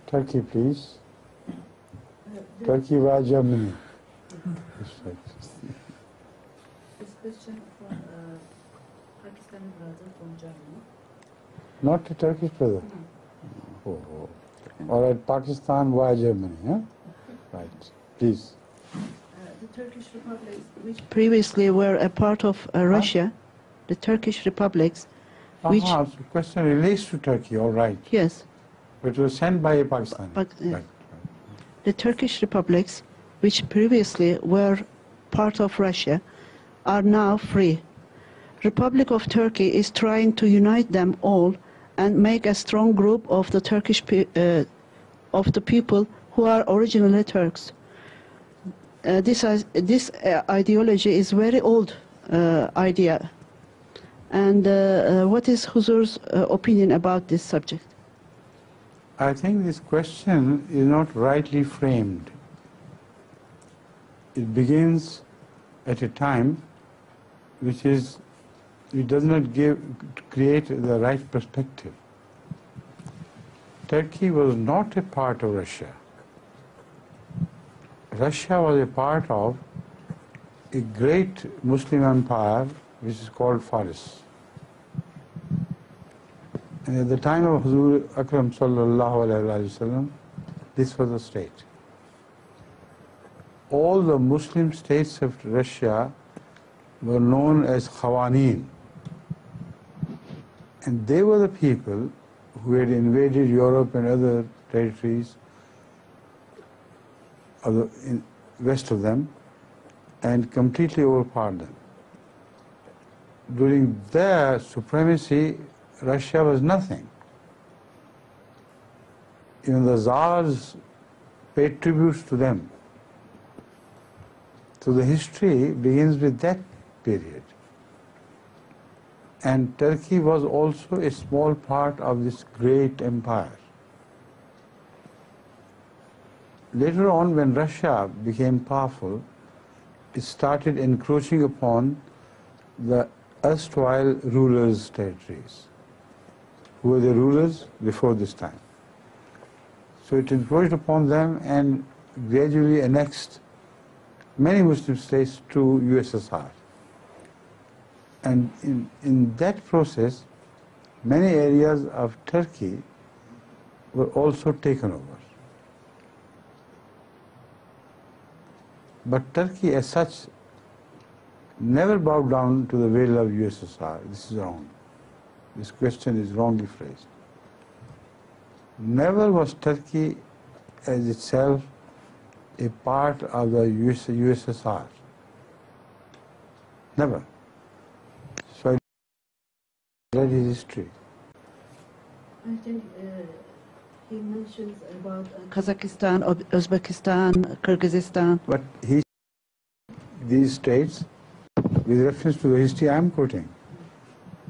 Turkey, please. Turkey via Germany. This question from Pakistani brother from Germany. Not a Turkish brother? Oh. All right, Pakistan via Germany, huh? Right, please. The Turkish republics, which previously were a part of Russia, the Turkish republics, which... So the question relates to Turkey, all right. Yes. But it was sent by a Pakistani. Right. The Turkish republics, which previously were part of Russia, are now free. Republic of Turkey is trying to unite them all and make a strong group of the Turkish of the people who are originally Turks. This ideology is very old idea. And what is Huzur's opinion about this subject? I think this question is not rightly framed. It begins at a time which does not create the right perspective. Turkey was not a part of Russia. Russia was a part of a great Muslim empire which is called Faris. And at the time of Huzur Akram sallallahu alayhi wa sallam, this was the state. All the Muslim states of Russia were known as Khawaneen. And they were the people who had invaded Europe and other territories west of them and completely overpowered them. During their supremacy, Russia was nothing. Even the Tsars paid tributes to them. So the history begins with that period. And Turkey was also a small part of this great empire. Later on, when Russia became powerful, it started encroaching upon the erstwhile rulers' territories. Who were the rulers before this time? So it encroached upon them and gradually annexed many Muslim states to USSR. And in that process, many areas of Turkey were also taken over. But Turkey as such never bowed down to the will of USSR. This is wrong. This question is wrongly phrased. Never was Turkey as itself a part of the USSR. Never. So I read his history. I think he mentions about Kazakhstan, Uzbekistan, Kyrgyzstan. But these states, with reference to the history I am quoting,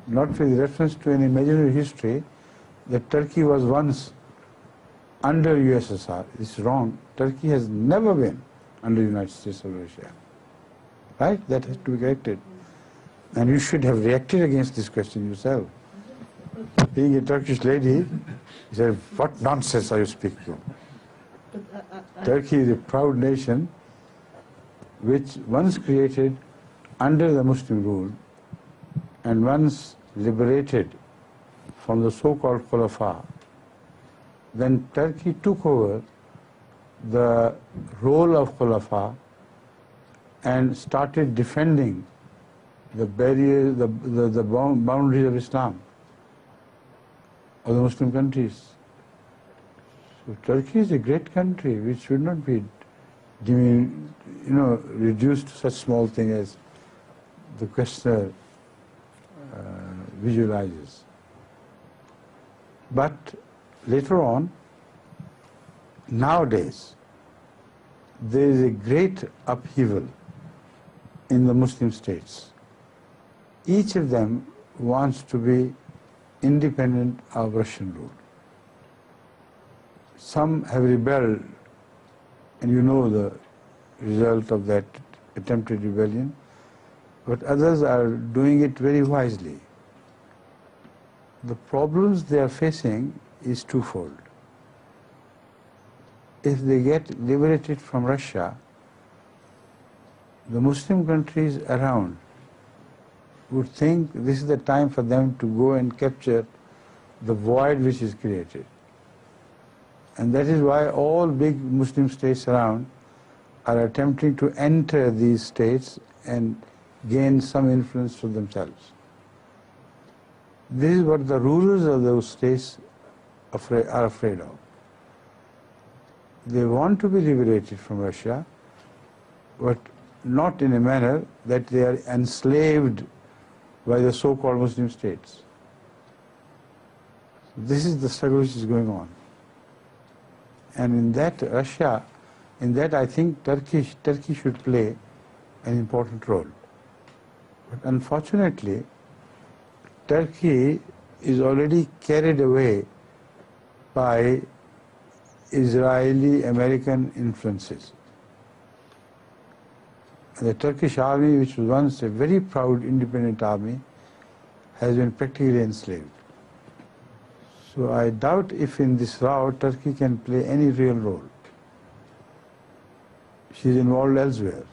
not with reference to an imaginary history that Turkey was once under USSR. It's wrong. Turkey has never been under the United States of Russia. Right? That has to be corrected. And you should have reacted against this question yourself. Being a Turkish lady, you said, what nonsense are you speaking? Turkey is a proud nation which once created under the Muslim rule and once liberated from the so-called Khulafa. Then Turkey took over the role of Khulafa and started defending the barriers, the boundaries of Islam, of the Muslim countries. So Turkey is a great country which should not be reduced to such small thing as the questioner visualizes. But later on, nowadays, there is a great upheaval in the Muslim states. Each of them wants to be independent of Russian rule. Some have rebelled, and you know the result of that attempted rebellion, but others are doing it very wisely. The problems they are facing is twofold. if they get liberated from Russia, the Muslim countries around would think this is the time for them to go and capture the void which is created. And that is why all big Muslim states around are attempting to enter these states and gain some influence for themselves. This is what the rulers of those states are afraid of. They want to be liberated from Russia, but not in a manner that they are enslaved by the so-called Muslim states. This is the struggle which is going on. And in that, I think Turkey should play an important role. But unfortunately, Turkey is already carried away by Israeli-American influences. The Turkish army, which was once a very proud independent army, has been practically enslaved. So I doubt if in this row Turkey can play any real role. She is involved elsewhere.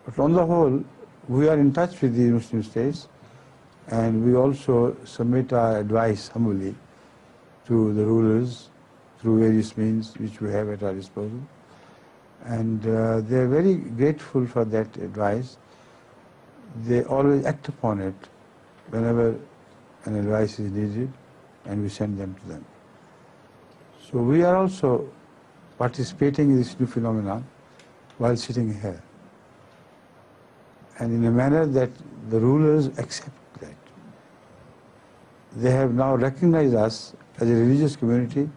But on the whole, we are in touch with the Muslim states, and we also submit our advice humbly to the rulers through various means which we have at our disposal. And they are very grateful for that advice. They always act upon it whenever an advice is needed, and we send them to them. So we are also participating in this new phenomenon while sitting here, and in a manner that the rulers accept that. They have now recognized us as a religious community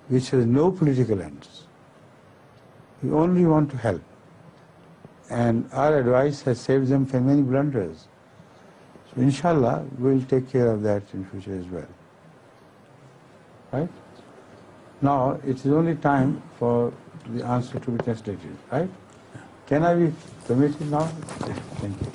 which has no political ends. We only want to help, and our advice has saved them from many blunders. So inshallah, we will take care of that in future as well. Right? Now, it is only time for the answer to be translated, right? Can I be permitted now? Thank you.